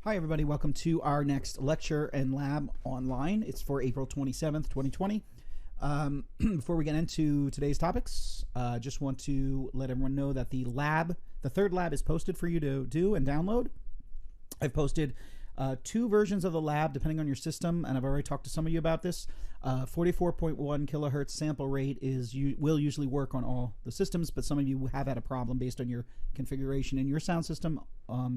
Hi, everybody. Welcome to our next lecture and lab online. It's for April 27th, 2020. Before we get into today's topics, just want to let everyone know that the third lab is posted for you to do and download. I've posted two versions of the lab depending on your system, and I've already talked to some of you about this. 44.1 kilohertz sample rate will usually work on all the systems, but some of you have had a problem based on your configuration in your sound system,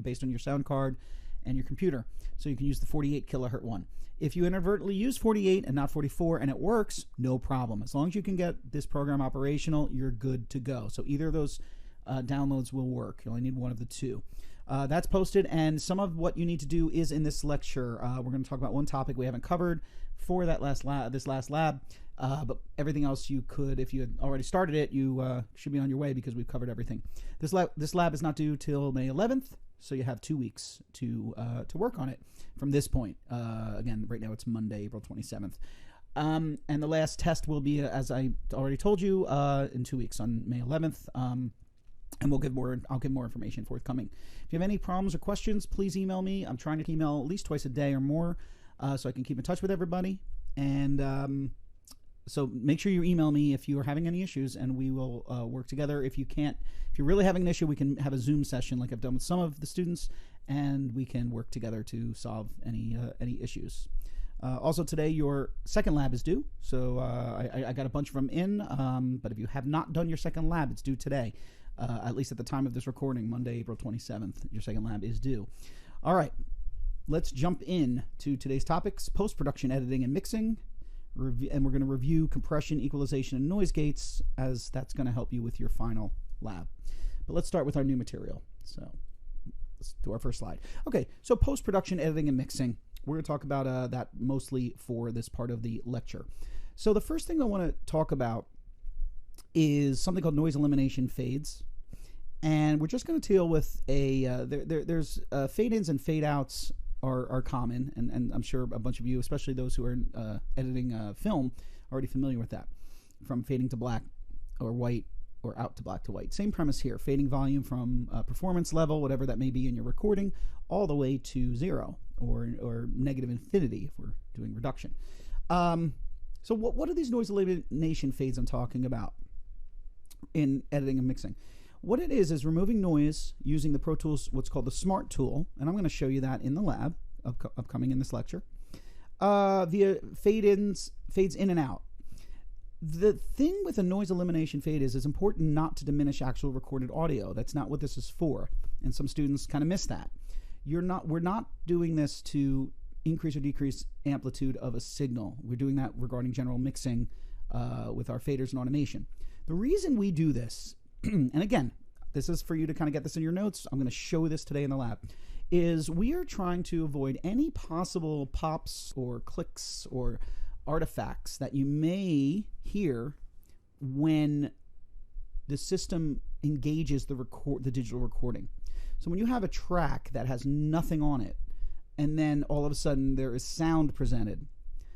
based on your sound card and your computer. So you can use the 48 kilohertz one. If you inadvertently use 48 and not 44 and it works, no problem. As long as you can get this program operational, you're good to go. So either of those downloads will work. You only need one of the two. That's posted, and some of what you need to do is in this lecture. We're going to talk about one topic we haven't covered for that this last lab, but everything else you could, if you had already started it, you should be on your way because we've covered everything. This lab is not due till May 11th, so you have 2 weeks to work on it from this point. Again, right now it's Monday, April 27th. And the last test will be, as I already told you, in 2 weeks on May 11th. And I'll give more information forthcoming. If you have any problems or questions, please email me. I'm trying to email at least twice a day or more, so I can keep in touch with everybody. And so make sure you email me if you are having any issues, and we will work together. If you're really having an issue, we can have a Zoom session like I've done with some of the students, and we can work together to solve any issues. Also today, your second lab is due, so I got a bunch of them in, but if you have not done your second lab, it's due today. At least at the time of this recording, Monday, April 27th, your second lab is due. All right, let's jump in to today's topics: post-production editing and mixing, and we're going to review compression, equalization, and noise gates, as that's going to help you with your final lab. But let's start with our new material. So let's do our first slide. Okay, so post-production editing and mixing. We're going to talk about that mostly for this part of the lecture. So the first thing I want to talk about is something called noise elimination fades, and we're just going to deal with there's fade-ins and fade-outs are common, and I'm sure a bunch of you, especially those who are editing film, are already familiar with that, from fading to black or white or out to black to white. Same premise here: fading volume from performance level, whatever that may be in your recording, all the way to zero or negative infinity if we're doing reduction. So what are these noise elimination fades I'm talking about in editing and mixing? What it is removing noise using the Pro Tools, what's called the Smart tool, and I'm going to show you that in the lab upcoming in this lecture, via fades in and out. The thing with a noise elimination fade is it's important not to diminish actual recorded audio. That's not what this is for, and some students kind of miss that. We're not doing this to increase or decrease amplitude of a signal. We're doing that regarding general mixing with our faders and automation. The reason we do this, and again, this is for you to kind of get this in your notes, I'm going to show this today in the lab, is we are trying to avoid any possible pops or clicks or artifacts that you may hear when the system engages the digital recording. So when you have a track that has nothing on it, and then all of a sudden there is sound presented,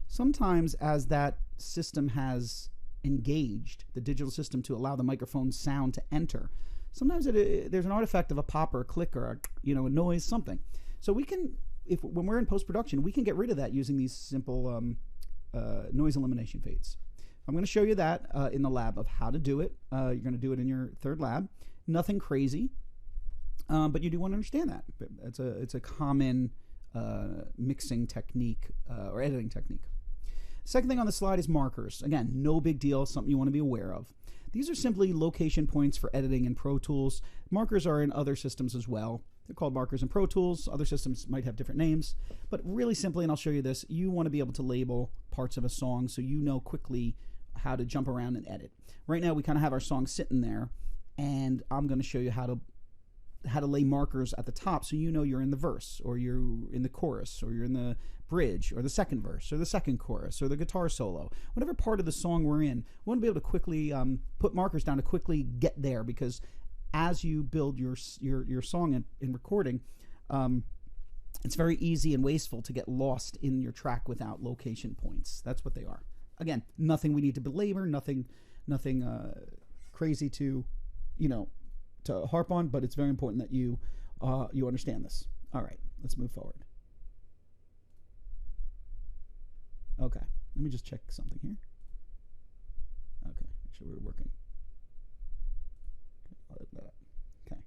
sometimes as that system has engaged the digital system to allow the microphone sound to enter, sometimes there's an artifact of a pop or a click or a noise, something. So we can, when we're in post-production, we can get rid of that using these simple noise elimination fades. I'm going to show you that in the lab of how to do it. You're going to do it in your third lab. Nothing crazy, but you do want to understand that. It's a common mixing technique or editing technique. Second thing on the slide is markers. Again, no big deal, something you want to be aware of. These are simply location points for editing in Pro Tools. Markers are in other systems as well. They're called markers in Pro Tools. Other systems might have different names, but really simply, and I'll show you this, you want to be able to label parts of a song so you know quickly how to jump around and edit. Right now we kind of have our song sitting there, and I'm going to show you how to lay markers at the top so you know you're in the verse, or you're in the chorus, or you're in the bridge, or the second verse, or the second chorus, or the guitar solo. Whatever part of the song we're in, we want to be able to quickly put markers down to quickly get there, because as you build your song in recording, it's very easy and wasteful to get lost in your track without location points. That's what they are. Again, nothing we need to belabor, nothing crazy to harp on, but it's very important that you understand this. All right. let's move forward. Okay, let me just check something here. Okay, make sure we're working. Okay.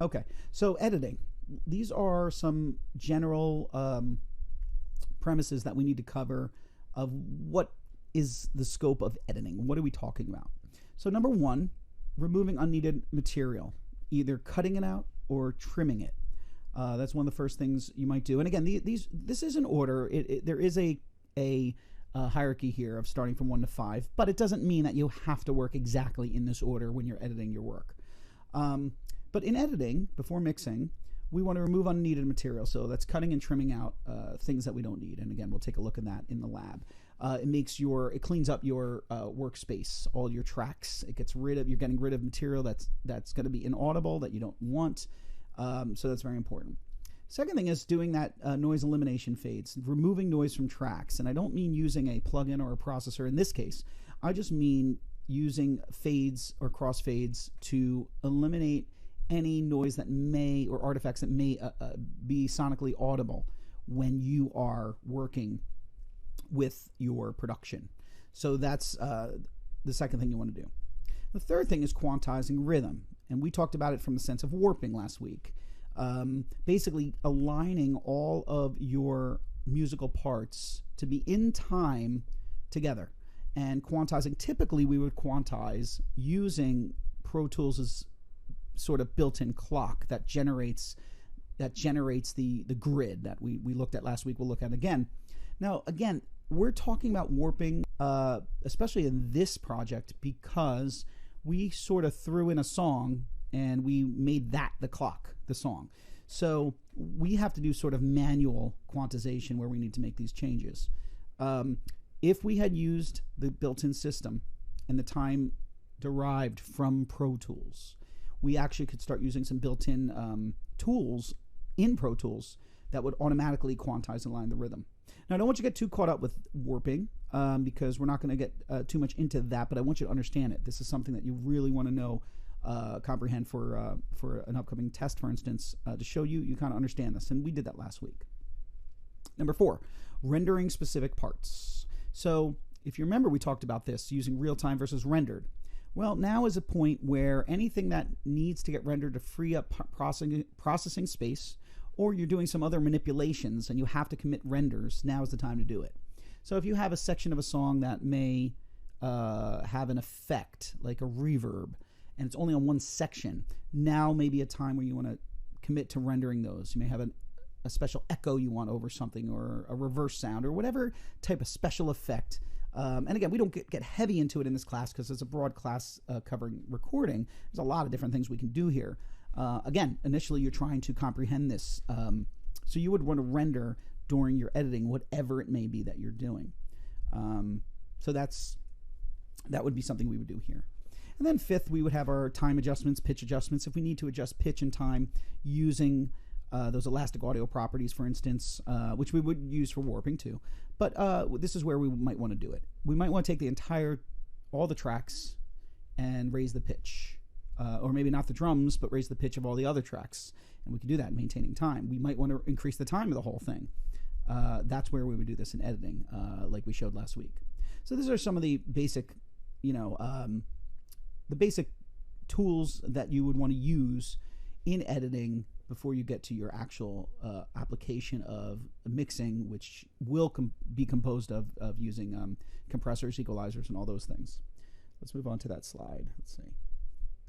Okay. So editing. These are some general premises that we need to cover of what is the scope of editing. What are we talking about? So number one, removing unneeded material, either cutting it out or trimming it. That's one of the first things you might do. And again, this is an order. There is a hierarchy here of starting from 1 to 5, but it doesn't mean that you have to work exactly in this order when you're editing your work. But in editing, before mixing, we want to remove unneeded material. So that's cutting and trimming out things that we don't need. And again, we'll take a look at that in the lab. It cleans up your workspace, all your tracks. You're getting rid of material that's going to be inaudible, that you don't want. So that's very important. Second thing is doing that noise elimination fades, removing noise from tracks. And I don't mean using a plugin or a processor in this case. I just mean using fades or crossfades to eliminate any noise that may, or artifacts that may be sonically audible when you are working with your production. So that's the second thing you want to do. The third thing is quantizing rhythm. And we talked about it from the sense of warping last week. Basically aligning all of your musical parts to be in time together. And quantizing, typically we would quantize using Pro Tools' sort of built-in clock that generates the grid that we looked at last week. We'll look at again. Now, again, we're talking about warping, especially in this project, because we sort of threw in a song and we made that the clock, the song. So we have to do sort of manual quantization where we need to make these changes. If we had used the built-in system and the time derived from Pro Tools, we actually could start using some built-in tools in Pro Tools that would automatically quantize and align the rhythm. Now, I don't want you to get too caught up with warping because we're not going to get too much into that, but I want you to understand it. This is something that you really want to know, comprehend for an upcoming test, for instance, to show you kind of understand this. And we did that last week. Number 4, rendering specific parts. So if you remember, we talked about this, using real-time versus rendered. Well, now is a point where anything that needs to get rendered to free up processing space, or you're doing some other manipulations and you have to commit renders, now is the time to do it. So if you have a section of a song that may have an effect, like a reverb, and it's only on one section, now may be a time where you want to commit to rendering those. You may have a special echo you want over something, or a reverse sound, or whatever type of special effect. And again, we don't get heavy into it in this class because it's a broad class covering recording. There's a lot of different things we can do here. Again, initially you're trying to comprehend this. So you would want to render during your editing, whatever it may be that you're doing. So that would be something we would do here. And then 5th, we would have our time adjustments, pitch adjustments. If we need to adjust pitch and time using those elastic audio properties, for instance, which we would use for warping too. But this is where we might want to do it. We might want to take all the tracks and raise the pitch. Or maybe not the drums, but raise the pitch of all the other tracks. And we can do that maintaining time. We might want to increase the time of the whole thing. That's where we would do this in editing, like we showed last week. So these are some of the basic, the basic tools that you would want to use in editing before you get to your actual application of mixing, which will be composed of using compressors, equalizers, and all those things. Let's move on to that slide. Let's see.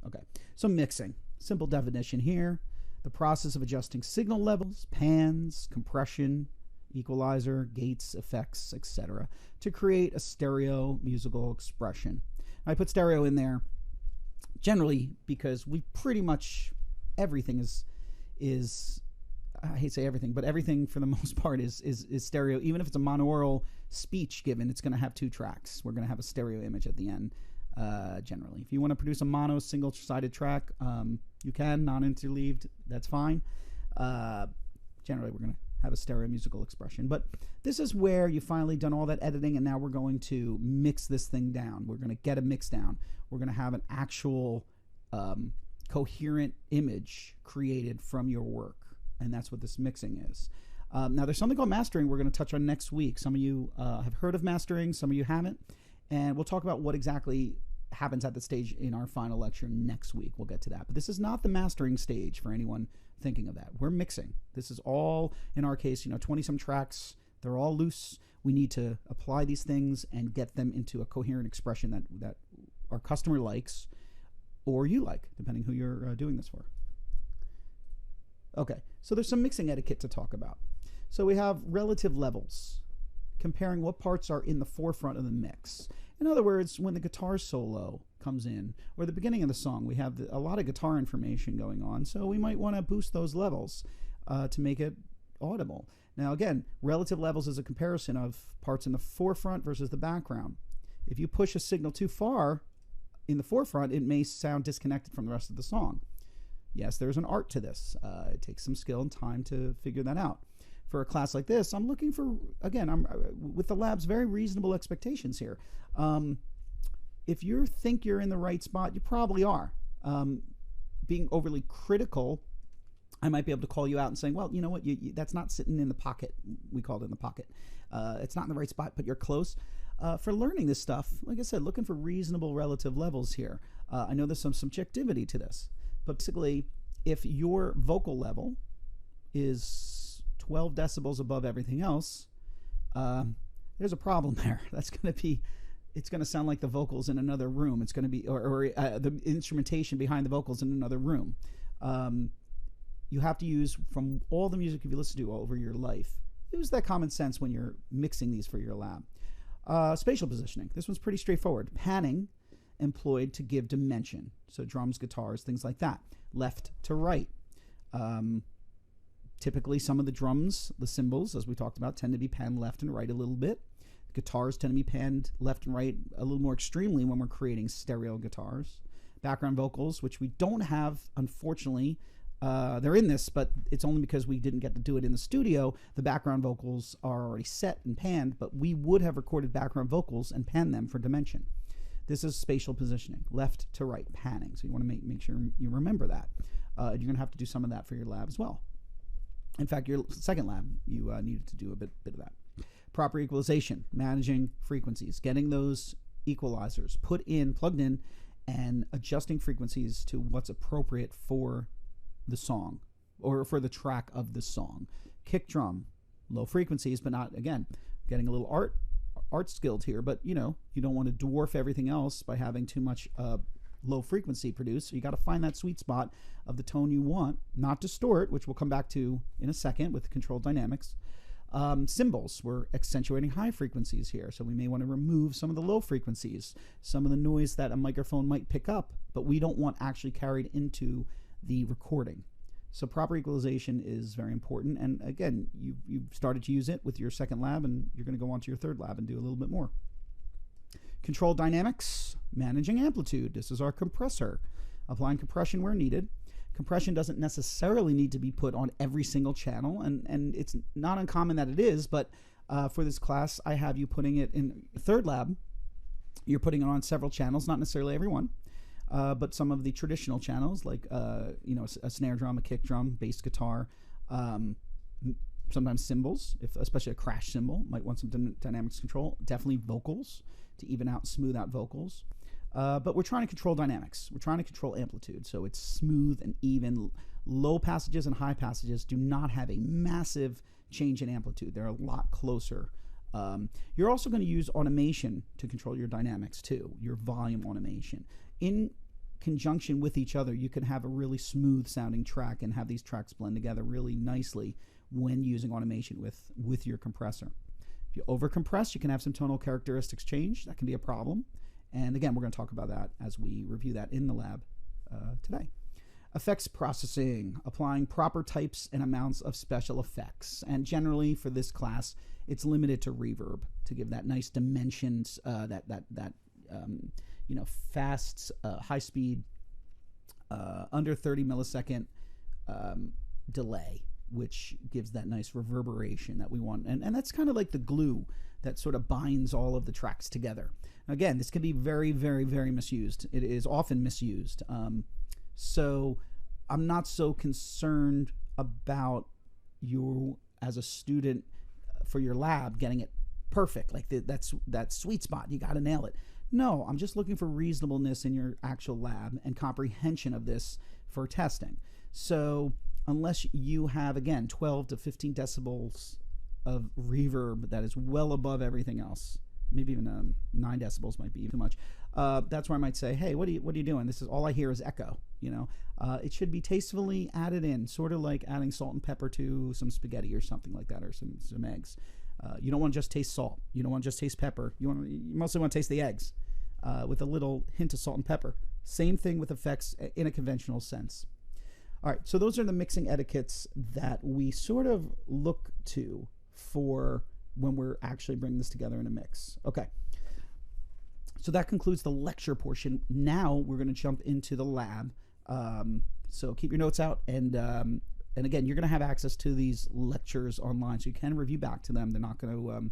Okay, so mixing. Simple definition here. The process of adjusting signal levels, pans, compression, equalizer, gates, effects, etc. to create a stereo musical expression. I put stereo in there generally because we pretty much, everything is I hate to say everything, but everything for the most part is stereo. Even if it's a monaural speech given, it's going to have 2 tracks. We're going to have a stereo image at the end. Generally, if you want to produce a mono single-sided track, you can, non-interleaved, that's fine. Generally, we're going to have a stereo musical expression. But this is where you've finally done all that editing, and now we're going to mix this thing down. We're going to get a mix down. We're going to have an actual coherent image created from your work. And that's what this mixing is. Now, there's something called mastering we're going to touch on next week. Some of you have heard of mastering, some of you haven't. And we'll talk about what exactly happens at the stage in our final lecture next week. We'll get to that. But this is not the mastering stage for anyone thinking of that. We're mixing. This is all, in our case, 20-some tracks. They're all loose. We need to apply these things and get them into a coherent expression that our customer likes or you like, depending who you're doing this for. Okay, so there's some mixing etiquette to talk about. So we have relative levels, comparing what parts are in the forefront of the mix. In other words, when the guitar solo comes in, or the beginning of the song, we have a lot of guitar information going on, so we might want to boost those levels to make it audible. Now again, relative levels is a comparison of parts in the forefront versus the background. If you push a signal too far in the forefront, it may sound disconnected from the rest of the song. Yes, there's an art to this. It takes some skill and time to figure that out. For a class like this, I'm looking for, again, I'm with the lab's very reasonable expectations here. If you think you're in the right spot, you probably are. Being overly critical, I might be able to call you out and saying, well, you know what, that's not sitting in the pocket. We call it in the pocket. It's not in the right spot, but you're close. For learning this stuff, like I said, looking for reasonable relative levels here. I know there's some subjectivity to this, but basically, if your vocal level is 12 decibels above everything else, there's a problem there. That's going to be, it's going to sound like the vocals in another room. It's going to be, or the instrumentation behind the vocals in another room. You have to use, from all the music you listen to over your life, use that common sense when you're mixing these for your lab. Spatial positioning. This one's pretty straightforward. Panning employed to give dimension. So drums, guitars, things like that. Left to right. Typically, some of the drums, the cymbals, as we talked about, tend to be panned left and right a little bit. Guitars tend to be panned left and right a little more extremely when we're creating stereo guitars. Background vocals, which we don't have, unfortunately. They're in this, but it's only because we didn't get to do it in the studio. The background vocals are already set and panned, but we would have recorded background vocals and panned them for dimension. This is spatial positioning, left to right, panning. So you want to make sure you remember that. You're going to have to do some of that for your lab as well. In fact, your second lab, you needed to do a bit of that. Proper equalization, managing frequencies, getting those equalizers plugged in, and adjusting frequencies to what's appropriate for the song or for the track of the song. Kick drum, low frequencies, but not, again, getting a little art skilled here, but you don't want to dwarf everything else by having too much low frequency produced. So you got to find that sweet spot of the tone you want, not distort, which we'll come back to in a second with controlled dynamics. Cymbals, we're accentuating high frequencies here, so we may want to remove some of the low frequencies, some of the noise that a microphone might pick up, but we don't want actually carried into the recording. So proper equalization is very important, and again, you've started to use it with your second lab, and you're going to go on to your third lab and do a little bit more. Control dynamics, managing amplitude. This is our compressor. Applying compression where needed. Compression doesn't necessarily need to be put on every single channel, and it's not uncommon that it is, but for this class, I have you putting it in the third lab. You're putting it on several channels, not necessarily every one, but some of the traditional channels, like a snare drum, a kick drum, bass guitar, sometimes cymbals, especially a crash cymbal, might want some dynamics control. Definitely vocals to even out, smooth out vocals. But we're trying to control dynamics. We're trying to control amplitude, so it's smooth and even. Low passages and high passages do not have a massive change in amplitude. They're a lot closer. You're also going to use automation to control your dynamics too, your volume automation. In conjunction with each other, you can have a really smooth sounding track and have these tracks blend together really nicely when using automation with your compressor. If you overcompress, you can have some tonal characteristics change. That can be a problem. And again, we're going to talk about that as we review that in the lab today. Effects processing, applying proper types and amounts of special effects. And generally for this class, it's limited to reverb to give that nice dimensions, fast, high speed, under 30 millisecond delay, which gives that nice reverberation that we want. And that's kind of like the glue that sort of binds all of the tracks together. Again, this can be very, very, very misused. It is often misused. So I'm not so concerned about you as a student for your lab getting it perfect, like that's that sweet spot. You got to nail it. No, I'm just looking for reasonableness in your actual lab and comprehension of this for testing. So unless you have, again, 12 to 15 decibels of reverb that is well above everything else, maybe even 9 decibels might be too much, that's where I might say, hey, what are you doing? This is all I hear is echo. It should be tastefully added in, sort of like adding salt and pepper to some spaghetti or something like that, or some eggs. You don't want to just taste salt. You don't want to just taste pepper. You mostly want to taste the eggs with a little hint of salt and pepper. Same thing with effects in a conventional sense. All right, so those are the mixing etiquettes that we sort of look to for when we're actually bringing this together in a mix. Okay, so that concludes the lecture portion. Now we're going to jump into the lab. So keep your notes out, and again, you're going to have access to these lectures online, so you can review back to them. They're not going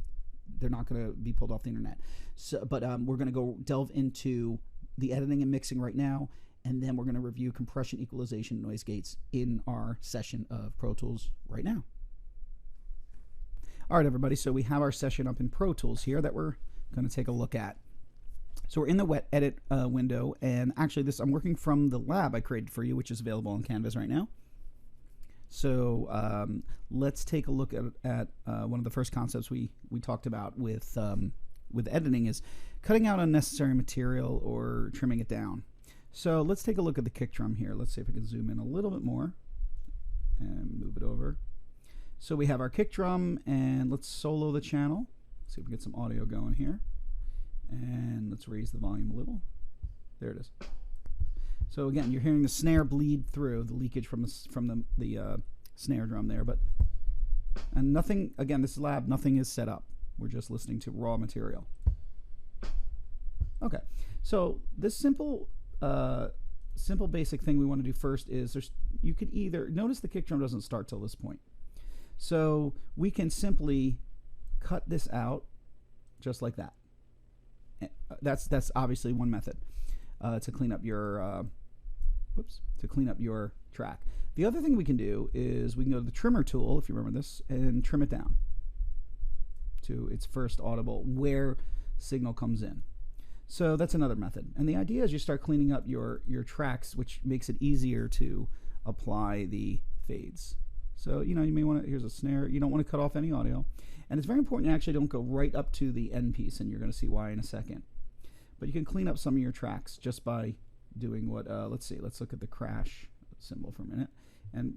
to be pulled off the internet. So, but we're going to go delve into the editing and mixing right now, and then we're going to review compression, equalization, noise gates in our session of Pro Tools right now. All right, everybody, so we have our session up in Pro Tools here that we're going to take a look at. So we're in the wet edit window, and actually I'm working from the lab I created for you, which is available on Canvas right now. So let's take a look at one of the first concepts we talked about with editing is cutting out unnecessary material or trimming it down. So let's take a look at the kick drum here. Let's see if I can zoom in a little bit more and move it over. So we have our kick drum, and let's solo the channel. See if we get some audio going here. And let's raise the volume a little. There it is. So again, you're hearing the snare bleed through, the leakage from the snare drum there, and nothing, again, this lab, nothing is set up. We're just listening to raw material. Okay, so this simple basic thing we want to do first is you could either, notice the kick drum doesn't start till this point. So we can simply cut this out just like that. That's obviously one method to clean up your track. The other thing we can do is we can go to the trimmer tool, if you remember this, and trim it down to its first audible where signal comes in. So that's another method. And the idea is you start cleaning up your tracks, which makes it easier to apply the fades. So, you may want to, here's a snare, you don't want to cut off any audio. And it's very important you actually don't go right up to the end piece, and you're going to see why in a second. But you can clean up some of your tracks just by doing what, let's look at the crash symbol for a minute. And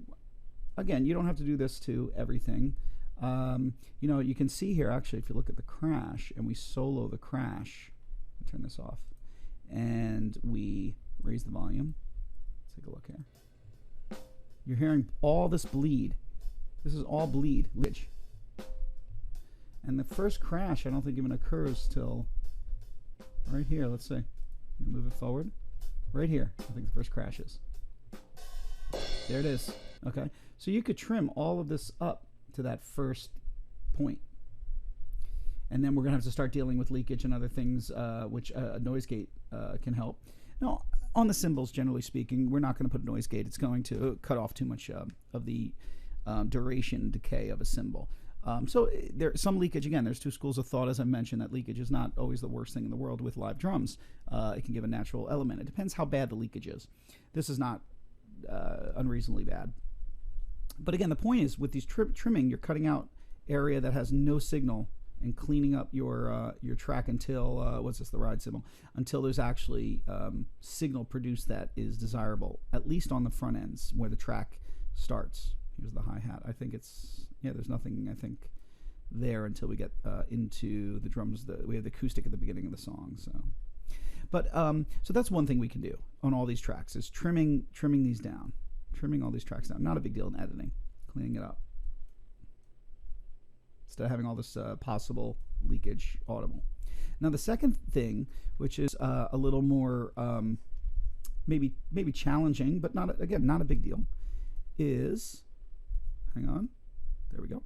again, you don't have to do this to everything. You can see here, actually, if you look at the crash, and we solo the crash, turn this off, and we raise the volume. Let's take a look here. You're hearing all this bleed. This is all bleed. And the first crash, I don't think even occurs till right here. Let's see. Move it forward. Right here, I think the first crash is. There it is. Okay. So you could trim all of this up to that first point. And then we're going to have to start dealing with leakage and other things, which a noise gate can help. Now, on the cymbals, generally speaking, we're not going to put a noise gate. It's going to cut off too much of the duration decay of a cymbal. So there's some leakage. Again, there's two schools of thought, as I mentioned, that leakage is not always the worst thing in the world with live drums. It can give a natural element. It depends how bad the leakage is. This is not unreasonably bad. But again, the point is with these trimming, you're cutting out area that has no signal and cleaning up your track until, what's this, the ride symbol, until there's actually signal produced that is desirable, at least on the front ends where the track starts. Here's the hi-hat. I think it's, yeah, there's nothing, I think, there until we get into the drums. We have the acoustic at the beginning of the song. So, but so that's one thing we can do on all these tracks is trimming these down, trimming all these tracks down. Not a big deal in editing, cleaning it up, instead of having all this possible leakage audible. Now the second thing, which is a little more maybe challenging, but not a big deal, is, hang on, there we go,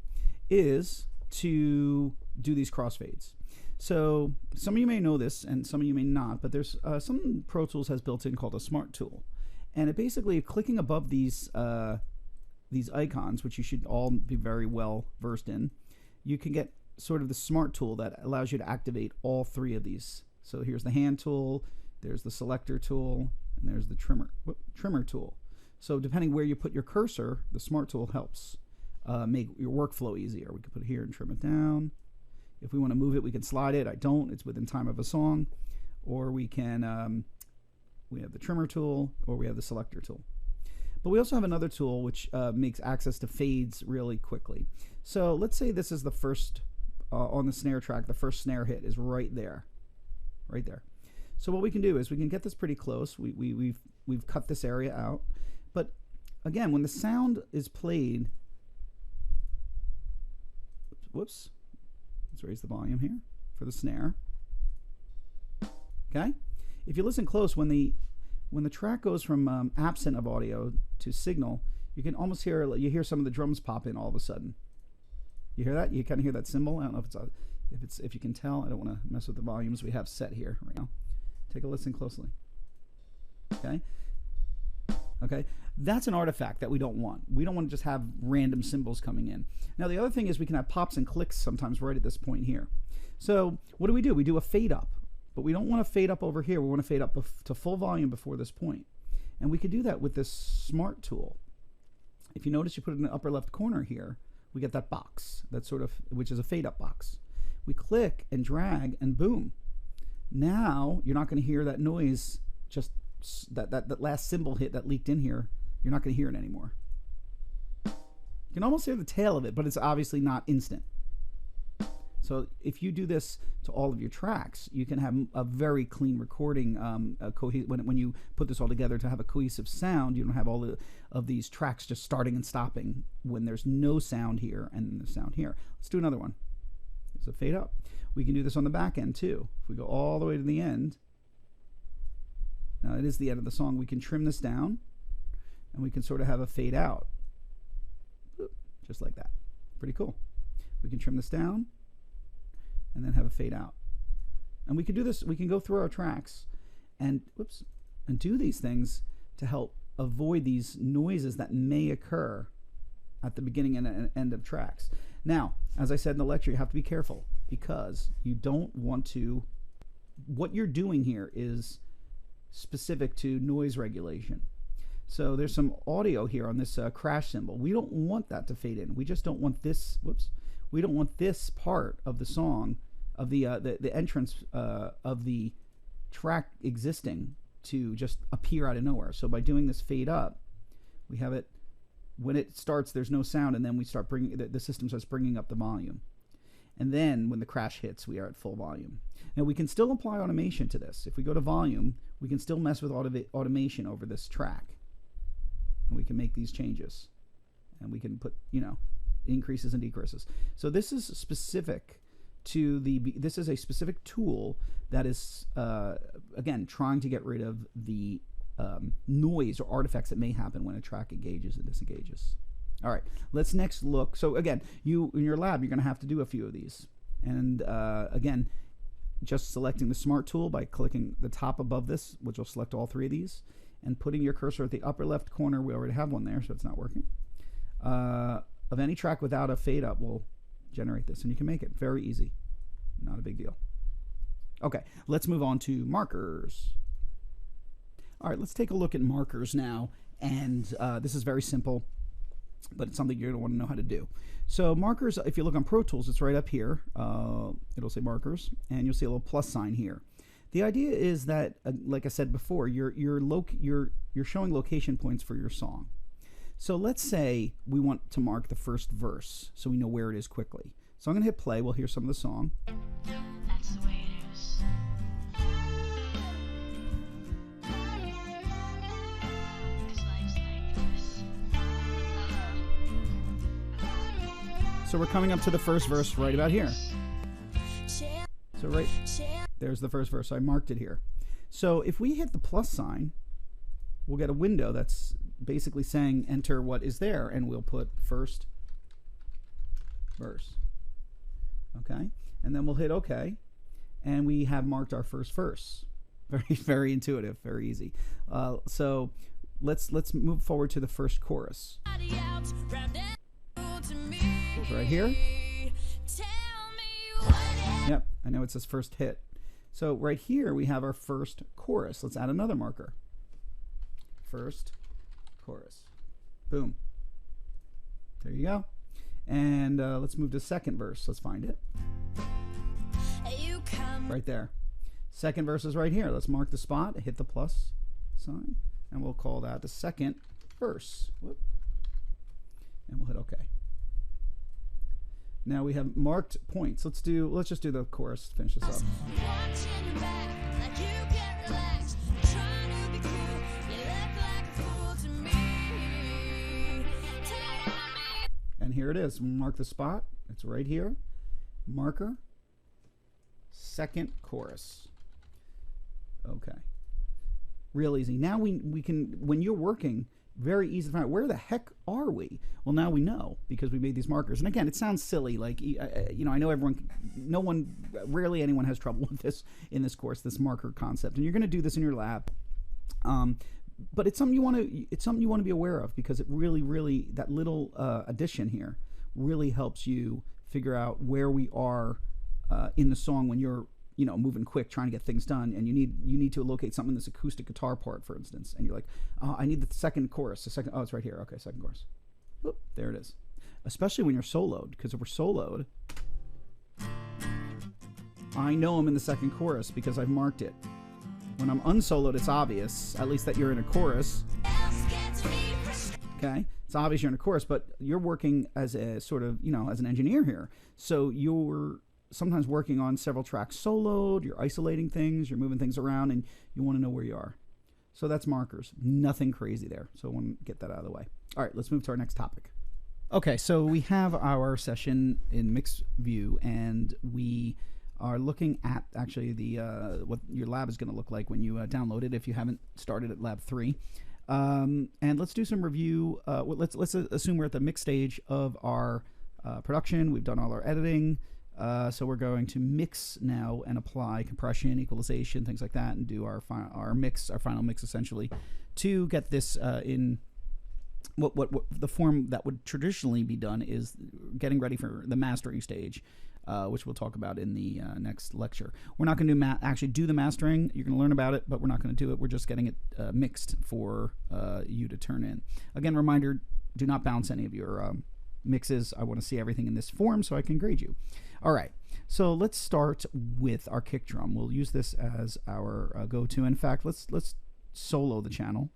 is to do these crossfades. So some of you may know this and some of you may not, but there's some Pro Tools has built in called a Smart Tool. And it basically, clicking above these icons, which you should all be very well versed in, you can get sort of the Smart Tool that allows you to activate all three of these. So here's the hand tool, there's the selector tool, and there's the trimmer tool. So depending where you put your cursor, the Smart Tool helps make your workflow easier. We can put it here and trim it down. If we want to move it, we can slide it. I don't. It's within time of a song. Or we can, we have the trimmer tool, or we have the selector tool. But we also have another tool which makes access to fades really quickly. So let's say this is the first, on the snare track, the first snare hit is right there. Right there. So what we can do is we can get this pretty close. We've cut this area out. But again, when the sound is played, whoops, let's raise the volume here for the snare. Okay? If you listen close, when the track goes from absent of audio to signal, you can almost hear some of the drums pop in all of a sudden. You hear that? You kind of hear that cymbal. I don't know if you can tell. I don't want to mess with the volumes we have set here right now. Take a listen closely. Okay? Okay? That's an artifact that we don't want. We don't want to just have random cymbals coming in. Now the other thing is we can have pops and clicks sometimes right at this point here. So what do? We do a fade up. But we don't want to fade up over here. We want to fade up to full volume before this point. And we could do that with this Smart Tool. If you notice, you put it in the upper left corner here, we get that box, that sort of, which is a fade up box. We click and drag and boom. Now you're not going to hear that noise, just that last cymbal hit that leaked in here. You're not going to hear it anymore. You can almost hear the tail of it, but it's obviously not instant. So if you do this to all of your tracks, you can have a very clean recording. When you put this all together to have a cohesive sound, you don't have all of these tracks just starting and stopping when there's no sound here and the sound here. Let's do another one. It's a fade up. We can do this on the back end too. If we go all the way to the end, now it is the end of the song, we can trim this down and we can sort of have a fade out. Just like that. Pretty cool. We can trim this down and then have a fade out. And we can do this, we can go through our tracks and do these things to help avoid these noises that may occur at the beginning and end of tracks. Now, as I said in the lecture, you have to be careful because you don't want to, what you're doing here is specific to noise regulation. So there's some audio here on this crash cymbal. We don't want that to fade in. We just don't want this, we don't want this part of the song, of the entrance of the track existing to just appear out of nowhere. So by doing this fade up, we have it, when it starts, there's no sound, and then we start bringing, the system starts bringing up the volume. And then when the crash hits, we are at full volume. Now we can still apply automation to this. If we go to volume, we can still mess with automation over this track. And we can make these changes. And we can put, increases and decreases. So this is specific to this is a specific tool that is, again, trying to get rid of the noise or artifacts that may happen when a track engages and disengages. All right, let's next look. So again, in your lab, you're going to have to do a few of these. And again, just selecting the Smart Tool by clicking the top above this, which will select all three of these, and putting your cursor at the upper left corner. We already have one there, so it's not working. Of any track without a fade up will generate this, and you can make it very easy. Not a big deal. Okay, let's move on to markers. All right, let's take a look at markers now, and this is very simple, but it's something you're going to want to know how to do. So markers, if you look on Pro Tools, it's right up here. It'll say markers, and you'll see a little plus sign here. The idea is that, like I said before, you're showing location points for your song. So let's say we want to mark the first verse so we know where it is quickly. So I'm going to hit play. We'll hear some of the song. That's the way it is. So we're coming up to the first verse right about here. So right there's the first verse. I marked it here. So if we hit the plus sign, we'll get a window that's basically saying enter what is there, and we'll put first verse. Okay, and then we'll hit OK, and we have marked our first verse. Very, very intuitive, very easy. So let's move forward to the first chorus. Right here. Yep, I know it says first hit. So right here we have our first chorus. Let's add another marker. First chorus. Boom. There you go. And let's move to second verse. Let's find it. Right there. Second verse is right here. Let's mark the spot, hit the plus sign, and we'll call that the second verse. Whoop. And we'll hit OK. Now we have marked points. Let's just do the chorus to finish this up. And here it is. Mark the spot. It's right here. Marker. Second chorus. Okay. Real easy. Now we can, when you're working, very easy to find out where the heck are we. Well, now we know because we made these markers. And again, it sounds silly. Like, you know, I know rarely anyone has trouble with this in this course, this marker concept. And you're going to do this in your lab. But it's something you want to be aware of because it really, that little addition here really helps you figure out where we are in the song when you're, you know, moving quick, trying to get things done, and you need to locate something in this acoustic guitar part, for instance, and you're like, oh, I need the second chorus. Oh, it's right here. Okay, second chorus. Oop, there it is. Especially when you're soloed, because if we're soloed, I know I'm in the second chorus because I've marked it. When I'm unsoloed, it's obvious, at least that you're in a chorus. Okay, it's obvious you're in a chorus, but you're working as a sort of, you know, as an engineer here, so you're sometimes working on several tracks soloed, you're isolating things, you're moving things around, and you want to know where you are. So that's markers. Nothing crazy there. So I want to get that out of the way. All right, let's move to our next topic. Okay, so we have our session in mix view, and we are looking at actually the what your lab is going to look like when you download it if you haven't started at lab 3. And let's do some review. Let's assume we're at the mix stage of our production. We've done all our editing. So we're going to mix now and apply compression, equalization, things like that, and do our final mix essentially to get this in what the form that would traditionally be done is getting ready for the mastering stage, which we'll talk about in the next lecture. We're not going to actually do the mastering. You're going to learn about it, but we're not going to do it. We're just getting it mixed for you to turn in. Again, reminder, do not bounce any of your mixes. I want to see everything in this form so I can grade you. All right, so let's start with our kick drum. We'll use this as our go-to. In fact, let's solo the channel,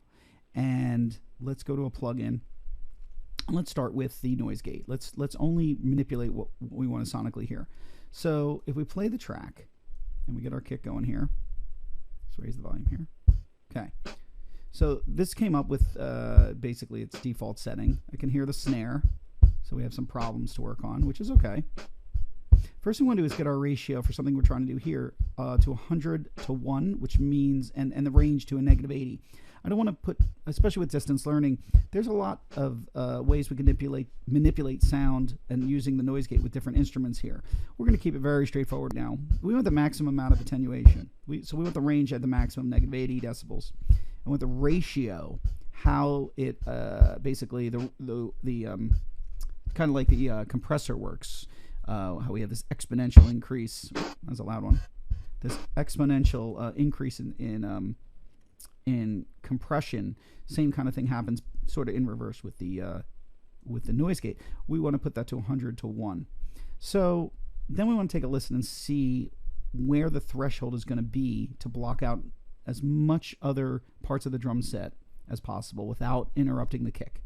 and let's go to a plugin. Let's start with the noise gate. Let's only manipulate what we want to sonically hear. So if we play the track and we get our kick going here, let's raise the volume here. Okay. So this came up with basically its default setting. I can hear the snare, so we have some problems to work on, which is okay. First thing we want to do is get our ratio for something we're trying to do here to 100 to 1, which means, and the range to a -80. I don't want to put, especially with distance learning, there's a lot of ways we can manipulate sound and using the noise gate with different instruments here. We're going to keep it very straightforward now. We want the maximum amount of attenuation. So we want the range at the maximum, -80 decibels. And with the ratio, how it basically the kind of like the compressor works. How we have this exponential increase. That's a loud one. This exponential increase in compression. Same kind of thing happens sort of in reverse with the noise gate. We want to put that to 100 to 1. So then we want to take a listen and see where the threshold is going to be to block out as much other parts of the drum set as possible without interrupting the kick.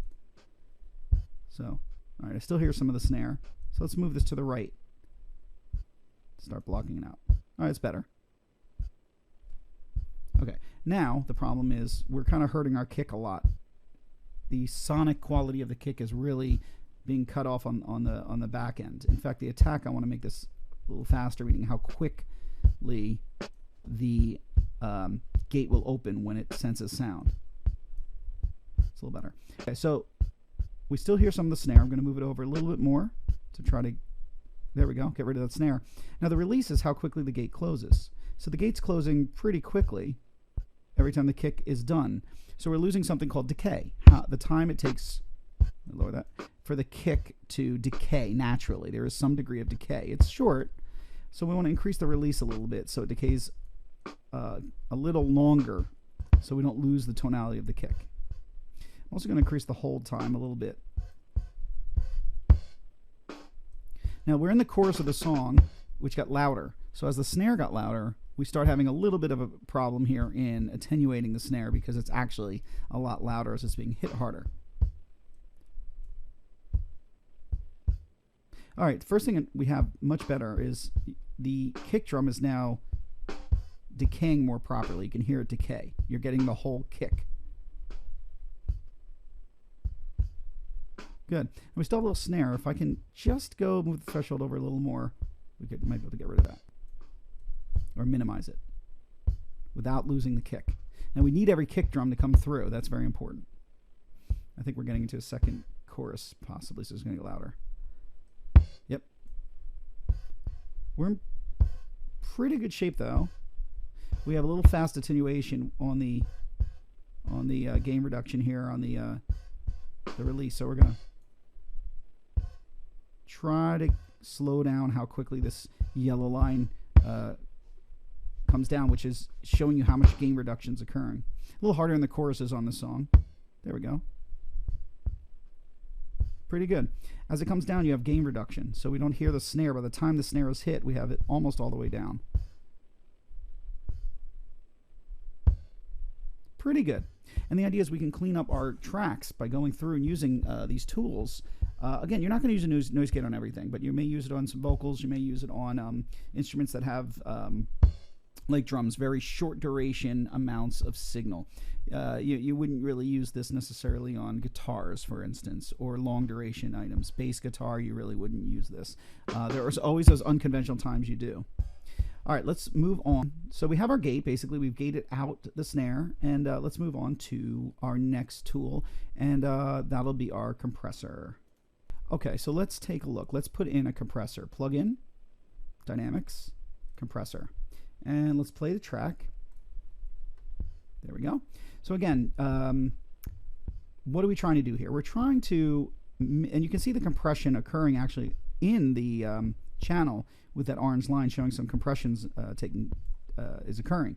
So, all right, I still hear some of the snare. So let's move this to the right. Start blocking it out. All right, it's better. Okay, now the problem is we're kind of hurting our kick a lot. The sonic quality of the kick is really being cut off on the back end. In fact, the attack, I want to make this a little faster, meaning how quickly the gate will open when it senses sound. It's a little better. Okay, so we still hear some of the snare. I'm going to move it over a little bit more to try to There we go. Get rid of that snare. Now the release is how quickly the gate closes. So the gate's closing pretty quickly every time the kick is done. So we're losing something called decay. The time it takes, lower that, for the kick to decay naturally. There is some degree of decay. It's short, so we want to increase the release a little bit so it decays a little longer so we don't lose the tonality of the kick. I'm also going to increase the hold time a little bit. Now we're in the chorus of the song, which got louder. So as the snare got louder, we start having a little bit of a problem here in attenuating the snare because it's actually a lot louder as it's being hit harder. All right, the first thing we have much better is the kick drum is now decaying more properly. You can hear it decay. You're getting the whole kick. Good. And we still have a little snare. If I can just go move the threshold over a little more, might be able to get rid of that. Or minimize it without losing the kick. Now we need every kick drum to come through. That's very important. I think we're getting into a second chorus possibly, so it's going to get louder. Yep. We're in pretty good shape though. We have a little fast attenuation on the gain reduction here on the release. So we're going to try to slow down how quickly this yellow line comes down, which is showing you how much gain reduction is occurring. A little harder in the choruses on this song. There we go. Pretty good. As it comes down, you have gain reduction, so we don't hear the snare. By the time the snare is hit, we have it almost all the way down. Pretty good. And the idea is we can clean up our tracks by going through and using these tools. Again, you're not going to use a noise gate on everything, but you may use it on some vocals. You may use it on instruments that have, like drums, very short duration amounts of signal. You wouldn't really use this necessarily on guitars, for instance, or long duration items. Bass guitar, you really wouldn't use this. There are always those unconventional times you do. All right, let's move on. So we have our gate. Basically, we've gated out the snare, and let's move on to our next tool, and that'll be our compressor. Okay, so let's take a look. Let's put in a compressor. Plug in, dynamics, compressor, and let's play the track. There we go. So again, what are we trying to do here? We're trying to, and you can see the compression occurring actually in the channel with that orange line showing some compressions is occurring.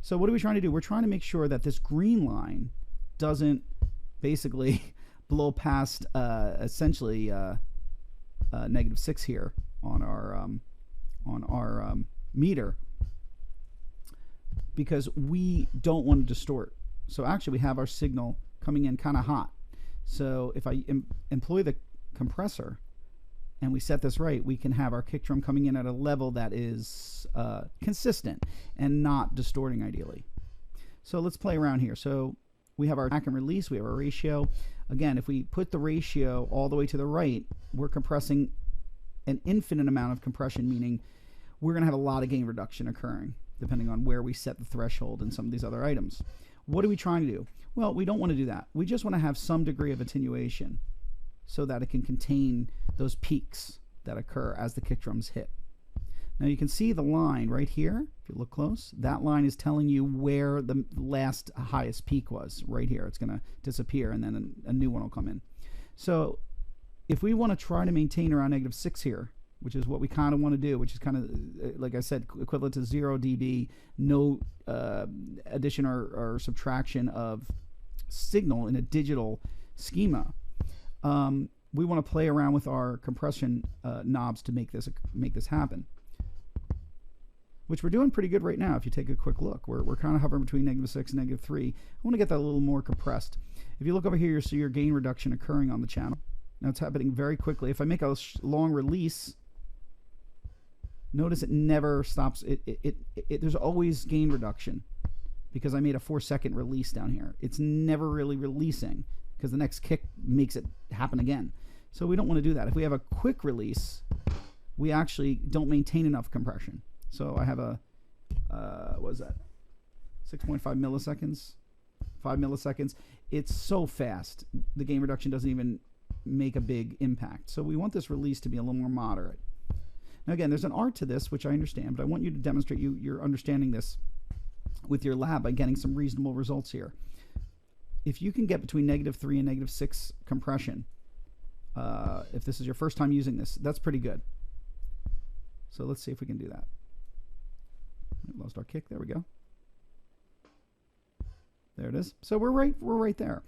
So what are we trying to do? We're trying to make sure that this green line doesn't basically blow past essentially -6 here on our meter, because we don't want to distort. So actually we have our signal coming in kind of hot. So if I employ the compressor and we set this right, we can have our kick drum coming in at a level that is consistent and not distorting ideally. So let's play around here. So we have our attack and release, we have our ratio. Again, if we put the ratio all the way to the right, we're compressing an infinite amount of compression, meaning we're going to have a lot of gain reduction occurring depending on where we set the threshold and some of these other items. What are we trying to do? Well, we don't want to do that. We just want to have some degree of attenuation so that it can contain those peaks that occur as the kick drums hit. Now you can see the line right here. If you look close, that line is telling you where the last highest peak was. Right here, it's going to disappear and then a new one will come in. So if we want to try to maintain around -6 here, which is what we kind of want to do, which is kind of, like I said, equivalent to 0 dB, no addition or subtraction of signal in a digital schema. We want to play around with our compression knobs to make this happen, which we're doing pretty good right now. If you take a quick look, we're kind of hovering between -6 and -3. I want to get that a little more compressed. If you look over here, you'll see your gain reduction occurring on the channel. Now it's happening very quickly. If I make a long release, notice it never stops. There's always gain reduction because I made a 4-second release down here. It's never really releasing because the next kick makes it happen again. So we don't want to do that. If we have a quick release, we actually don't maintain enough compression. So I have a, what is that? 6.5 milliseconds, 5 milliseconds. It's so fast. The gain reduction doesn't even make a big impact. So we want this release to be a little more moderate. Now again, there's an art to this, which I understand, but I want you to demonstrate you're understanding this with your lab by getting some reasonable results here. If you can get between -3 and -6 compression, if this is your first time using this, that's pretty good. So let's see if we can do that. We lost our kick. There we go. There it is. So we're right there.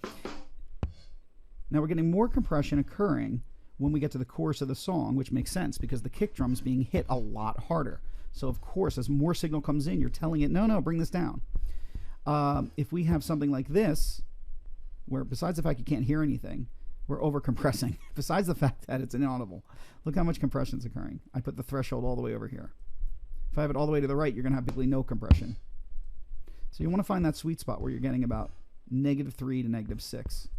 Now we're getting more compression occurring when we get to the chorus of the song, which makes sense because the kick drum's being hit a lot harder. So of course, as more signal comes in, you're telling it, no, bring this down. If we have something like this, where besides the fact you can't hear anything, we're over compressing. Besides the fact that it's inaudible, look how much compression is occurring. I put the threshold all the way over here. If I have it all the way to the right, you're going to have basically no compression. So you want to find that sweet spot where you're getting about -3 to -6.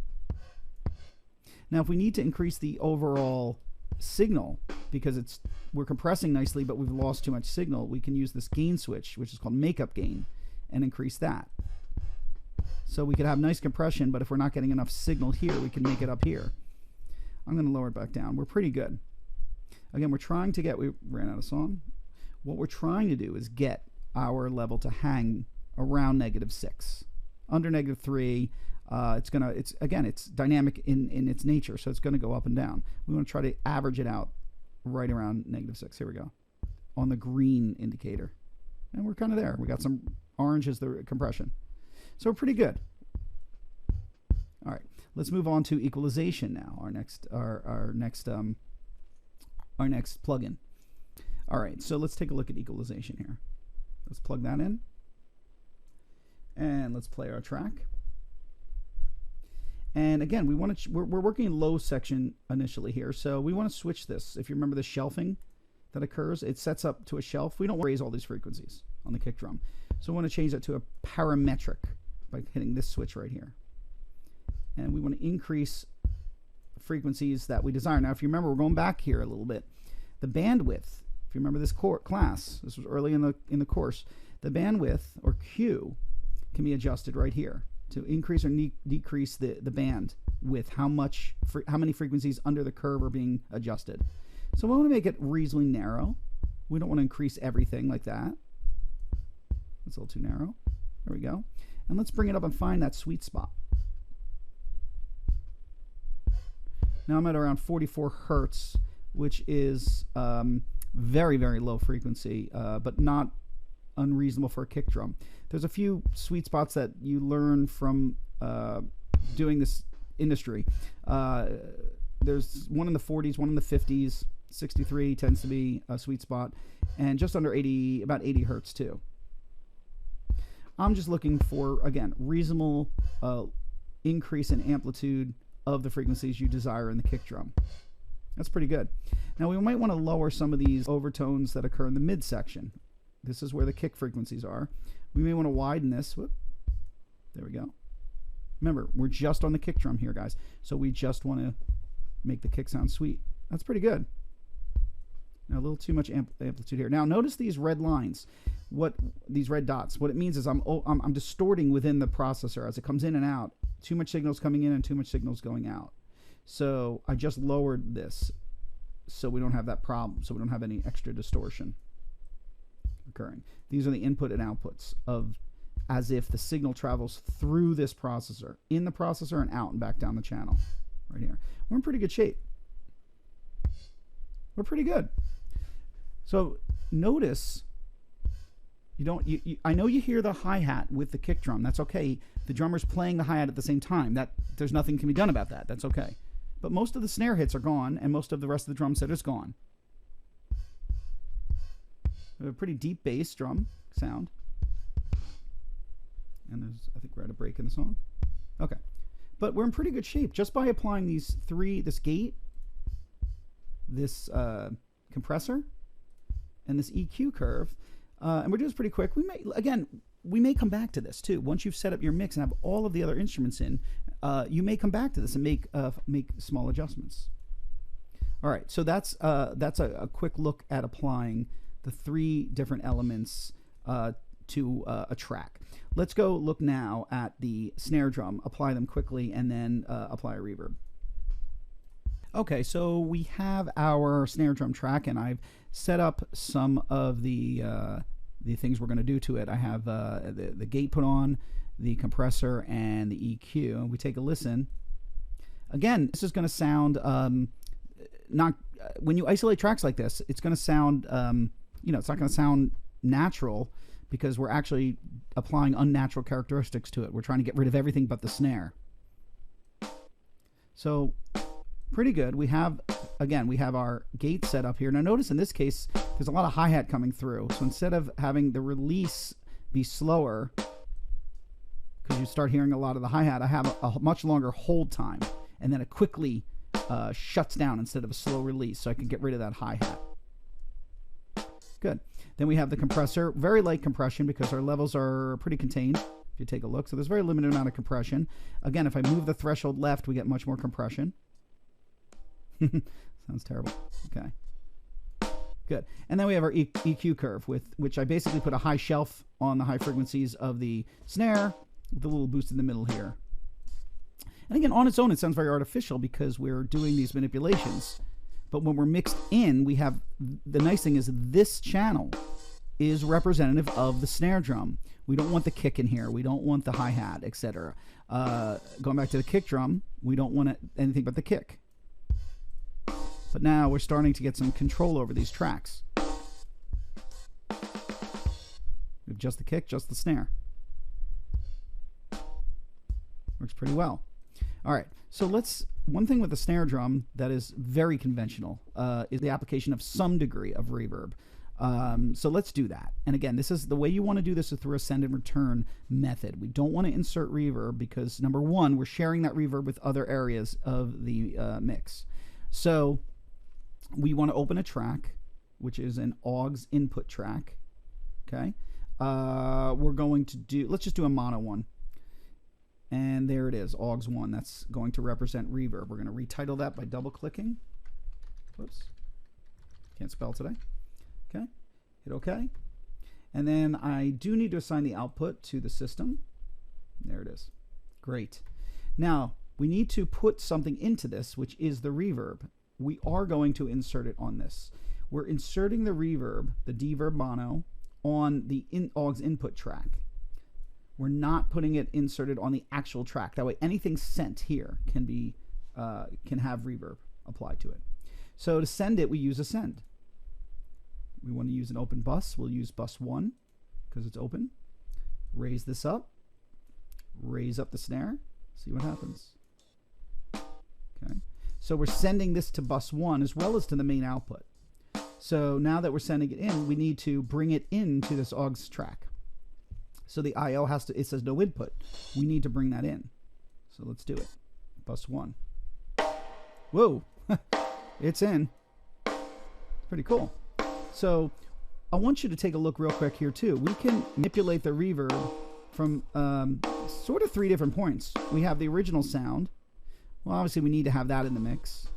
Now, if we need to increase the overall signal because we're compressing nicely, but we've lost too much signal, we can use this gain switch, which is called makeup gain, and increase that. So we could have nice compression, but if we're not getting enough signal here, we can make it up here. I'm going to lower it back down. We're pretty good. Again, we ran out of song. What we're trying to do is get our level to hang around -6. Under -3, it's dynamic in its nature, so it's going to go up and down. We want to try to average it out right around -6. Here we go. On the green indicator. And we're kind of there. We got some orange as the compression. So we're pretty good. All right, let's move on to equalization now. Our next plugin. All right, so let's take a look at equalization here. Let's plug that in, and let's play our track. And again, we're working in low section initially here, so we want to switch this. If you remember the shelving that occurs, it sets up to a shelf. We don't raise all these frequencies on the kick drum, so we want to change that to a parametric by hitting this switch right here. And we want to increase frequencies that we desire. Now, if you remember, we're going back here a little bit. The bandwidth, if you remember this class, this was early in the course, the bandwidth, or Q, can be adjusted right here to increase or decrease the band width, how many frequencies under the curve are being adjusted. So we want to make it reasonably narrow. We don't want to increase everything like that. That's a little too narrow. There we go. And let's bring it up and find that sweet spot. Now I'm at around 44 hertz, which is very, very low frequency, but not unreasonable for a kick drum. There's a few sweet spots that you learn from doing this industry. There's one in the 40s, one in the 50s. 63 tends to be a sweet spot, and just under 80, about 80 hertz too. I'm just looking for, again, reasonable increase in amplitude of the frequencies you desire in the kick drum. That's pretty good. Now we might want to lower some of these overtones that occur in the midsection. This is where the kick frequencies are. We may want to widen this. Whoop. There we go. Remember, we're just on the kick drum here, guys. So we just want to make the kick sound sweet. That's pretty good. Now a little too much amplitude here. Now notice these red lines. These red dots. What it means is I'm distorting within the processor as it comes in and out. Too much signals coming in and too much signals going out. So I just lowered this so we don't have that problem. So we don't have any extra distortion occurring. These are the input and outputs of as if the signal travels through this processor, in the processor and out and back down the channel. Right here. We're in pretty good shape. We're pretty good. So notice I know you hear the hi-hat with the kick drum. That's okay. The drummer's playing the hi-hat at the same time. There's nothing can be done about that. That's okay. But most of the snare hits are gone, and most of the rest of the drum set is gone. We have a pretty deep bass drum sound. And I think we're at a break in the song. Okay. But we're in pretty good shape just by applying this gate, this compressor, and this EQ curve. And we're doing this pretty quick. We may come back to this too. Once you've set up your mix and have all of the other instruments in, you may come back to this and make small adjustments. All right, so that's a quick look at applying the 3 different elements to a track. Let's go look now at the snare drum, apply them quickly, and then apply a reverb. Okay, so we have our snare drum track, and I've set up some of the things we're going to do to it. I have the gate put on, the compressor, and the EQ. And we take a listen. Again, this is going to sound not when you isolate tracks like this. It's going to sound it's not going to sound natural because we're actually applying unnatural characteristics to it. We're trying to get rid of everything but the snare. So pretty good. We have our gate set up here. Now notice in this case, there's a lot of hi-hat coming through. So instead of having the release be slower, because you start hearing a lot of the hi-hat, I have a much longer hold time. And then it quickly shuts down instead of a slow release. So I can get rid of that hi-hat. Good. Then we have the compressor. Very light compression because our levels are pretty contained. If you take a look. So there's very limited amount of compression. Again, if I move the threshold left, we get much more compression. Sounds terrible. Okay. Good. And then we have our EQ curve, with which I basically put a high shelf on the high frequencies of the snare, with a little boost in the middle here. And again, on its own, it sounds very artificial because we're doing these manipulations. But when we're mixed in, we have, the nice thing is this channel is representative of the snare drum. We don't want the kick in here. We don't want the hi-hat, etc. Going back to the kick drum, we don't want anything but the kick. But now we're starting to get some control over these tracks. We have just the kick, just the snare. Works pretty well. All right, so one thing with the snare drum that is very conventional is the application of some degree of reverb. So let's do that. And again, this is the way you want to do this is through a send and return method. We don't want to insert reverb because, number one, we're sharing that reverb with other areas of the mix. So we want to open a track, which is an AUX input track. Okay. We're going to do, let's just do a mono one. And there it is, AUX 1. That's going to represent reverb. We're going to retitle that by double-clicking. Whoops. Can't spell today. Okay. Hit OK. And then I do need to assign the output to the system. There it is. Great. Now, we need to put something into this, which is the reverb. We are going to insert it on this. We're inserting the reverb, the deverb mono, on the AUX input track. We're not putting it inserted on the actual track. That way, anything sent here can be can have reverb applied to it. So to send it, we use a send. We want to use an open bus. We'll use bus 1 because it's open. Raise this up. Raise up the snare. See what happens. Okay. So we're sending this to bus 1 as well as to the main output. So now that we're sending it in, we need to bring it into this AUX track. So the I/O has to, it says no input. We need to bring that in. So let's do it. Bus 1. Whoa, it's in. Pretty cool. So I want you to take a look real quick here too. We can manipulate the reverb from sort of 3 different points. We have the original sound. Well, obviously we need to have that in the mix.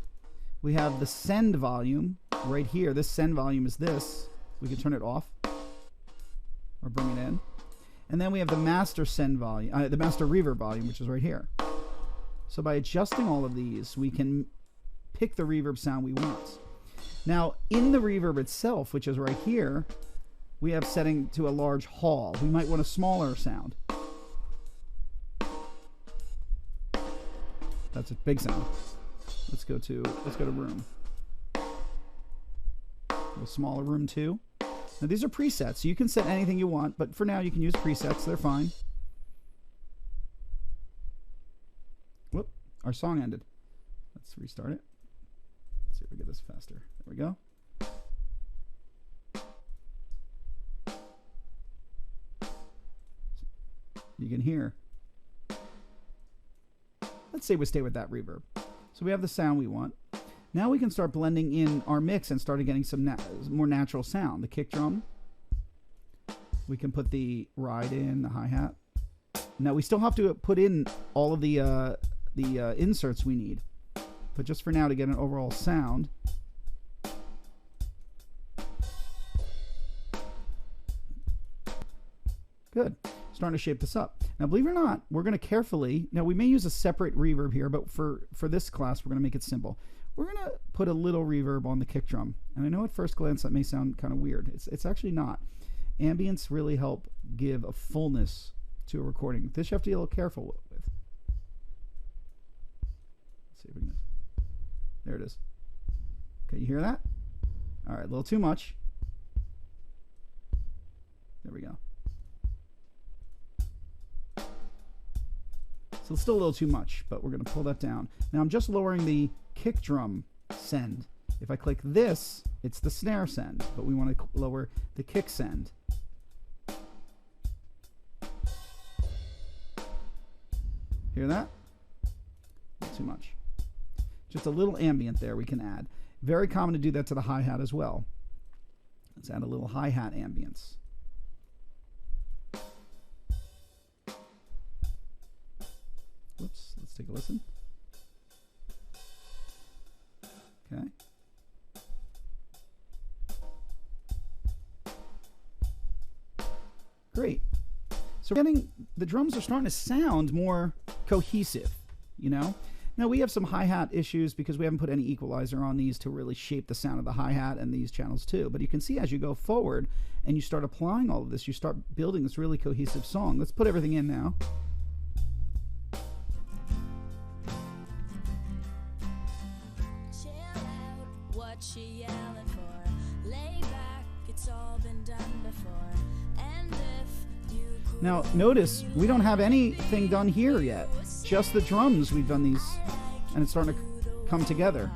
We have the send volume right here. This send volume is this. We can turn it off or bring it in. And then we have the master send volume, the master reverb volume, which is right here. So by adjusting all of these, we can pick the reverb sound we want. Now, in the reverb itself, which is right here, we have setting to a large hall. We might want a smaller sound. That's a big sound. Let's go to room. A smaller room 2. Now these are presets, so you can set anything you want, but for now you can use presets, they're fine. Whoop, our song ended. Let's restart it. Let's see if we get this faster. There we go. You can hear. Let's say we stay with that reverb. So we have the sound we want. Now we can start blending in our mix and start getting some more natural sound. The kick drum. We can put the ride in, the hi-hat. Now we still have to put in all of the inserts we need. But just for now, to get an overall sound. Good. Starting to shape this up. Now, believe it or not, we're going to carefully, now we may use a separate reverb here, but for this class, we're going to make it simple. we're going to put a little reverb on the kick drum. And I know at first glance that may sound kind of weird. It's actually not. Ambience really help give a fullness to a recording. This you have to be a little careful with. Let's see if we can. There it is. Okay, you hear that? All right, a little too much. There we go. So it's still a little too much, but we're going to pull that down. Now I'm just lowering the kick drum send. If I click this, it's the snare send, but we want to lower the kick send. Hear that? Not too much. Just a little ambient there we can add. Very common to do that to the hi-hat as well. Let's add a little hi-hat ambience. Whoops, let's take a listen. Okay. Great. So the drums are starting to sound more cohesive, you know? Now we have some hi-hat issues because we haven't put any equalizer on these to really shape the sound of the hi-hat and these channels too. But you can see as you go forward and you start applying all of this, you start building this really cohesive song. Let's put everything in now. She yelling for, lay back, it's all been done before. And if you now notice we don't have anything done here yet, just the drums. We've done these and it's starting to come together.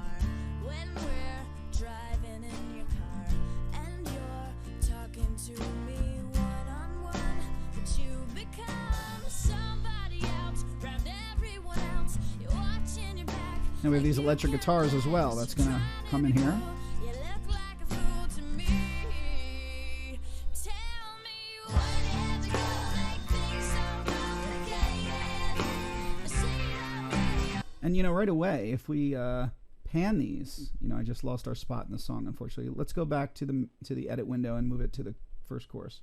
when we're driving in your car and you're talking to me one-on-one, but you become somebody else around everyone else. You're watching your back. And we have these electric guitars as well. That's gonna come in here. You look like a fool to me. Tell me what has to go make things so complicated. I see that. And you know, right away, if we pan these, you know, I just lost our spot in the song, unfortunately. Let's go back to the edit window and move it to the first chorus.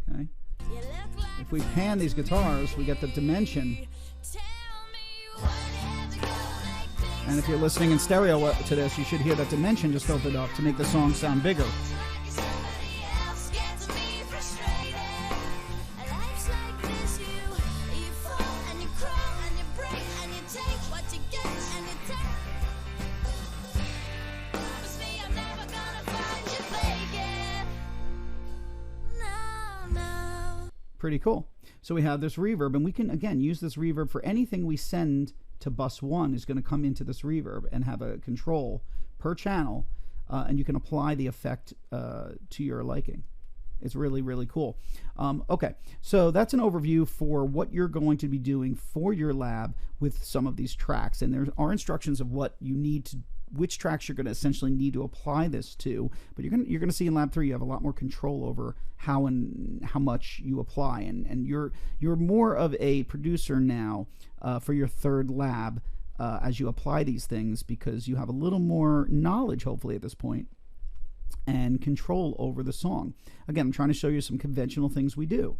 Okay. You look like If we pan these guitars, we get the dimension. tell me what has to go make things And if you're listening in stereo to this, you should hear that dimension just filtered up to make the song sound bigger. like somebody else gets me frustrated. Life's like this, you fall and you crawl and you break and you take what you get and you take. Promise me I'm never gonna find you faking. No, no. Pretty cool. So we have this reverb, and we can, again, use this reverb for anything we send to bus 1 is going to come into this reverb and have a control per channel, and you can apply the effect to your liking. It's really, really cool. Okay, so that's an overview for what you're going to be doing for your lab with some of these tracks, and there are instructions of what you need to, which tracks you're going to essentially need to apply this to. But you're going to see in Lab 3 you have a lot more control over how and how much you apply, and you're more of a producer now for your third lab as you apply these things, because you have a little more knowledge, hopefully, at this point, and control over the song. Again, I'm trying to show you some conventional things we do.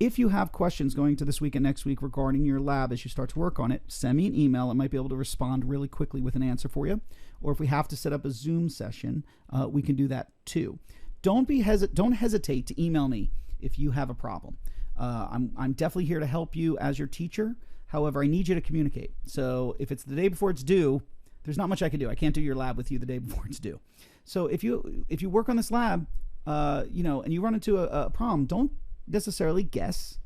If you have questions going to this week and next week regarding your lab as you start to work on it, send me an email. I might be able to respond really quickly with an answer for you. Or if we have to set up a Zoom session, we can do that too. Don't hesitate to email me if you have a problem. I'm definitely here to help you as your teacher. However, I need you to communicate. So if it's the day before it's due, there's not much I can do. I can't do your lab with you the day before it's due. So if you work on this lab, you know, and you run into a problem, don't necessarily guess.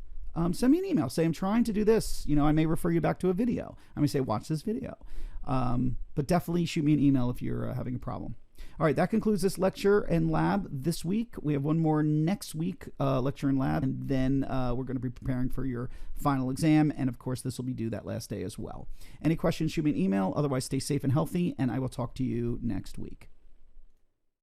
Send me an email. Say, I'm trying to do this. You know, I may refer you back to a video. I may say, watch this video. But definitely shoot me an email if you're having a problem. All right, that concludes this lecture and lab this week. We have one more next week, lecture and lab, and then we're going to be preparing for your final exam. And of course, this will be due that last day as well. Any questions, shoot me an email. Otherwise, stay safe and healthy, and I will talk to you next week.